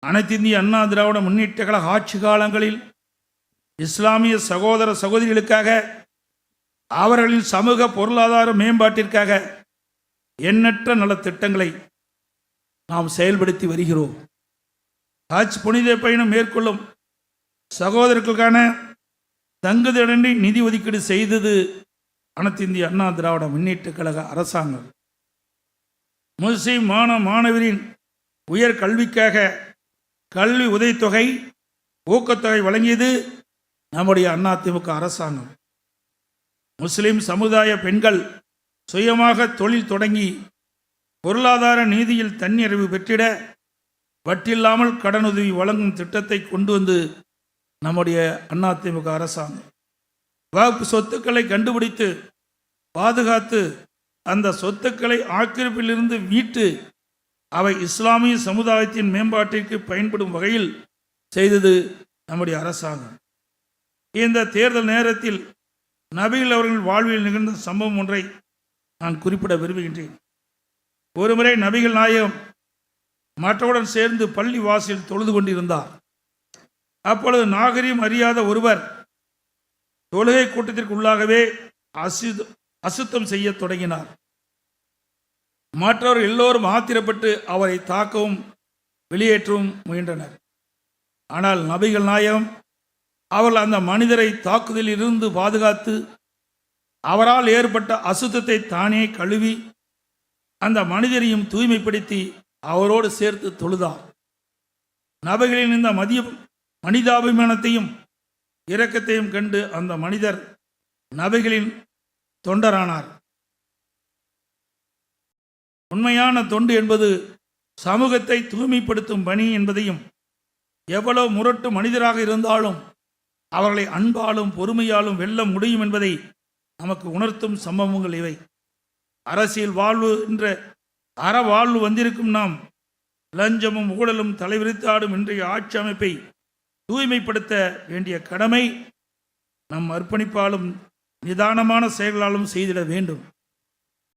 அனைத்திந்திய அண்ணா திராவிட முன்னேற்ற கழக ஆட்சி காலங்களில் இஸ்லாமிய சகோதர சகோதரிகளுக்காக அவர்களின் சமூக பொருளாதார மேம்பாட்டிற்காக எண்ணற்ற நலத்திட்டங்களை நாம் செயல்படுத்தி வருகிறோம். ஹஜ் புனித பயணம் மேற்கொள்ளும் சகோதரர்களுக்கான தங்குதடனை நிதி ஒதுக்கீடு செய்தது அனைத்து இந்திய அண்ணா திராவிட முன்னேற்ற கழக அரசாங்கம். முஸ்லிம் மாணவரின் உயர் கல்விக்காக கல்வி உதவித்தொகை ஊக்கத்தொகை வழங்கியது நம்முடைய அதிமுக அரசாங்கம். முஸ்லிம் சமுதாய பெண்கள் சுயமாக தொழில் தொடங்கி பொருளாதார நீதியில் தன்னிறைவு பெற்றிட வட்டில்லாமல் கடனுதவி வழங்கும் திட்டத்தை கொண்டு வந்து நம்முடைய அதிமுக அரசாங்கம் வகுப்பு சொத்துக்களை கண்டுபிடித்து பாதுகாத்து அந்த சொத்துக்களை ஆக்கிரமிப்பிலிருந்து மீட்டு அவை இஸ்லாமிய சமுதாயத்தின் மேம்பாட்டிற்கு பயன்படும் வகையில் செய்தது நம்முடைய அரசாங்கம். இந்த தேர்தல் நேரத்தில் நபிகள் அவர்கள் வாழ்வில் நிகழ்ந்த சம்பவம் ஒன்றை நான் குறிப்பிட விரும்புகின்றேன். ஒருமுறை நபிகள் நாயகம் மற்றவுடன் சேர்ந்து பள்ளி வாசலில் தொழுது கொண்டிருந்தார். அப்பொழுது நாகரிகம் அறியாத ஒருவர் தொழுகை கூட்டத்திற்கு உள்ளாகவே அசுத்தம் செய்ய தொடங்கினார். மற்றவர் எல்லோரும் ஆத்திரப்பட்டு அவரை தாக்கவும் வெளியேற்றவும் முயன்றனர். ஆனால் நபிகள் நாயகம் அவர்கள் அந்த மனிதரை தாக்குதலில் இருந்து பாதுகாத்து அவரால் ஏற்பட்ட அசுத்தத்தை தானே கழுவி அந்த மனிதரையும் தூய்மைப்படுத்தி அவரோடு சேர்த்து தொழுதார். நபிகளின் இந்த மனிதாபிமானத்தையும் இரக்கத்தையும் கண்டு அந்த மனிதர் நபிகளின் தொண்டரானார். உண்மையான தொண்டு என்பது சமூகத்தை தூய்மைப்படுத்தும் பணி என்பதையும் எவ்வளவு முரட்டு மனிதராக இருந்தாலும் அவர்களை அன்பாலும் பொறுமையாலும் வெல்ல முடியும் என்பதை நமக்கு உணர்த்தும் சம்பவங்கள் இவை. அரசியல் வாழ்வு என்ற அறவாழ்வு வந்திருக்கும் நாம் லஞ்சமும் ஊழலும் தலைவிரித்தாடும் இன்றைய ஆட்சி அமைப்பை தூய்மைப்படுத்த வேண்டிய கடமை நம் அர்ப்பணிப்பாலும் நிதானமான செயல்களாலும் செய்திட வேண்டும்.